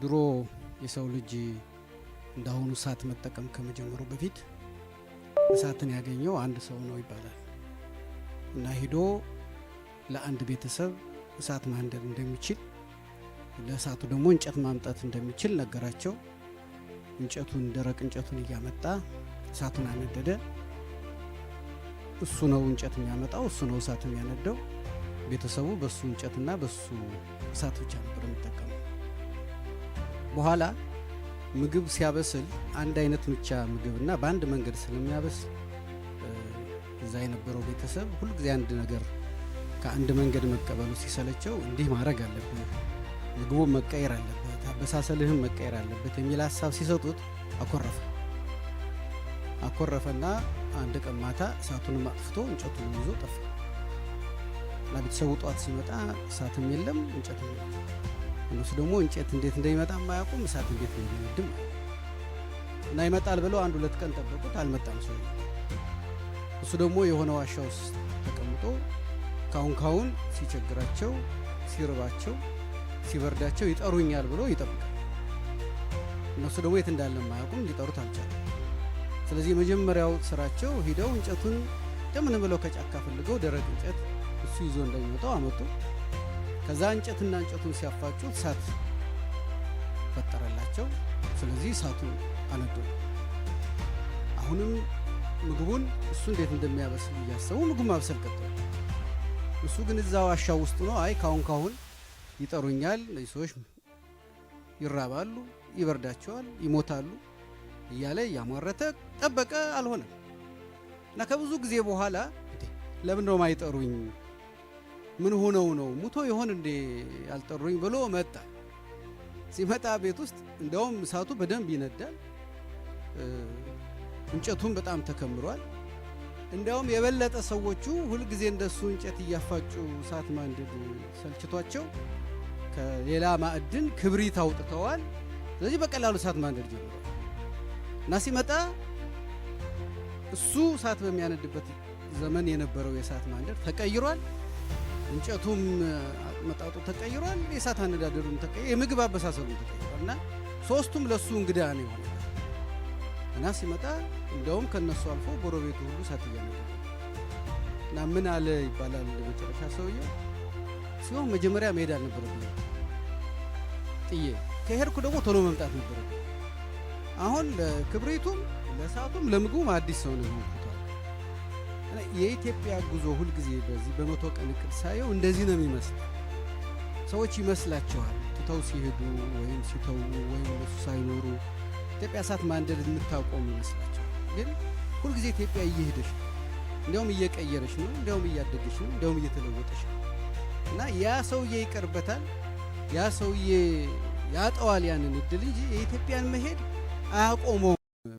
ድሮ የሰው ልጅ እንዳሁኑ እሳት መጠቀም ከመጀመሩ በፊት እሳትን ያገኘው አንድ ሰው ነው ይባላል እና ሄዶ ለአንድ ቤተሰብ እሳት ማንደድ እንደሚችል ለእሳቱ ደግሞ እንጨት ማምጣት እንደሚችል ነገራቸው። እንጨቱን ደረቅ እንጨቱን እያመጣ እሳቱን አነደደ። እሱ ነው እንጨት የሚያመጣው፣ እሱ ነው እሳት የሚያነደው። ቤተሰቡ በሱ እንጨትና በሱ እሳት ብቻ ነበር የሚጠቀመው። በኋላ ምግብ ሲያበስል አንድ አይነት ብቻ ምግብና በአንድ መንገድ ስለሚያበስል እዛ የነበረው ቤተሰብ ሁልጊዜ አንድ ነገር ከአንድ መንገድ መቀበሉ ሲሰለቸው እንዲህ ማድረግ አለብህ፣ ምግቡ መቀየር አለበት፣ አበሳሰልህም መቀየር አለበት የሚል ሀሳብ ሲሰጡት አኮረፈና አንድ ቀን ማታ እሳቱንም አጥፍቶ እንጨቱን ይዞ ጠፋ እና ቤተሰቡ ጧት ሲመጣ እሳትም የለም እንጨትም የለም። እነሱ ደግሞ እንጨት እንዴት እንደሚመጣ ማያውቁም፣ እሳት እንዴት እንደሚወድም እና ይመጣል ብለው አንድ ሁለት ቀን ጠበቁት። አልመጣም ሰው። እሱ ደግሞ የሆነ ዋሻ ውስጥ ተቀምጦ ካሁን ሲቸግራቸው፣ ሲርባቸው፣ ሲበርዳቸው ይጠሩኛል ብሎ ይጠብቃል። እነሱ ደግሞ የት እንዳለ ማያውቁም፣ ሊጠሩት አልቻሉም። ስለዚህ የመጀመሪያው ስራቸው ሂደው እንጨቱን እንደምን ብለው ከጫካ ፈልገው ደረቅ እንጨት እሱ ይዞ እንደሚመጣው አመጡ። ከዛ እንጨትና እንጨቱን ሲያፋጩ እሳት ፈጠረላቸው። ስለዚህ እሳቱን አነደዱ። አሁንም ምግቡን እሱ እንዴት እንደሚያበስል እያሰቡ ምግብ ማብሰል ቀጠሉ። እሱ ግን እዛ ዋሻ ውስጥ ነው። አይ ካሁን ይጠሩኛል፣ ሰዎች ይራባሉ፣ ይበርዳቸዋል፣ ይሞታሉ እያለ እያሟረተ ጠበቀ። አልሆነም እና ከብዙ ጊዜ በኋላ ለምን ነው ማይጠሩኝ? ምን ሆነው ነው? ሙቶ ይሆን እንዴ ያልጠሩኝ ብሎ መጣ። ሲመጣ ቤት ውስጥ እንደውም እሳቱ በደንብ ይነዳል፣ እንጨቱም በጣም ተከምሯል። እንደውም የበለጠ ሰዎቹ ሁልጊዜ እንደሱ እንጨት እያፋጩ እሳት ማንደድ ሰልችቷቸው ከሌላ ማዕድን ክብሪት አውጥተዋል። ስለዚህ በቀላሉ እሳት ማንደድ ጀምሯል እና ሲመጣ እሱ እሳት በሚያነድበት ዘመን የነበረው የእሳት ማንደድ ተቀይሯል። እንጨቱም መጣጡ ተቀይሯል። የእሳት አነዳደሩም ተቀይሯል። የምግብ አበሳሰሉም ተቀይሯል እና ሶስቱም ለሱ እንግዳ ነው የሆነ እና ሲመጣ እንደውም ከነሱ አልፎ ጎረቤቱ ሁሉ እሳት እያነደደ እና ምን አለ ይባላል መጨረሻ ሰውየው ሲሆን መጀመሪያ መሄድ አልነበረብኝም፣ ጥዬ ከሄድኩ ደግሞ ቶሎ መምጣት ነበረብኝ። አሁን ለክብሪቱም ለእሳቱም ለምግቡም አዲስ ሰው ነው የሚሆነው። የኢትዮጵያ ጉዞ ሁልጊዜ በዚህ በመቶ ቀን እቅድ ሳየው እንደዚህ ነው የሚመስል። ሰዎች ይመስላቸዋል ትተው ሲሄዱ ወይም ሲተው ወይም እነሱ ሳይኖሩ ኢትዮጵያ እሳት ማንደድ የምታቆም ይመስላቸዋል። ግን ሁልጊዜ ኢትዮጵያ እየሄደች ነው፣ እንዲያውም እየቀየረች ነው፣ እንዲያውም እያደገች ነው፣ እንዲያውም እየተለወጠች ነው እና ያ ሰውዬ ይቀርበታል፣ ያ ሰውዬ ያጠዋል ያንን እድል እንጂ የኢትዮጵያን መሄድ አያቆመው።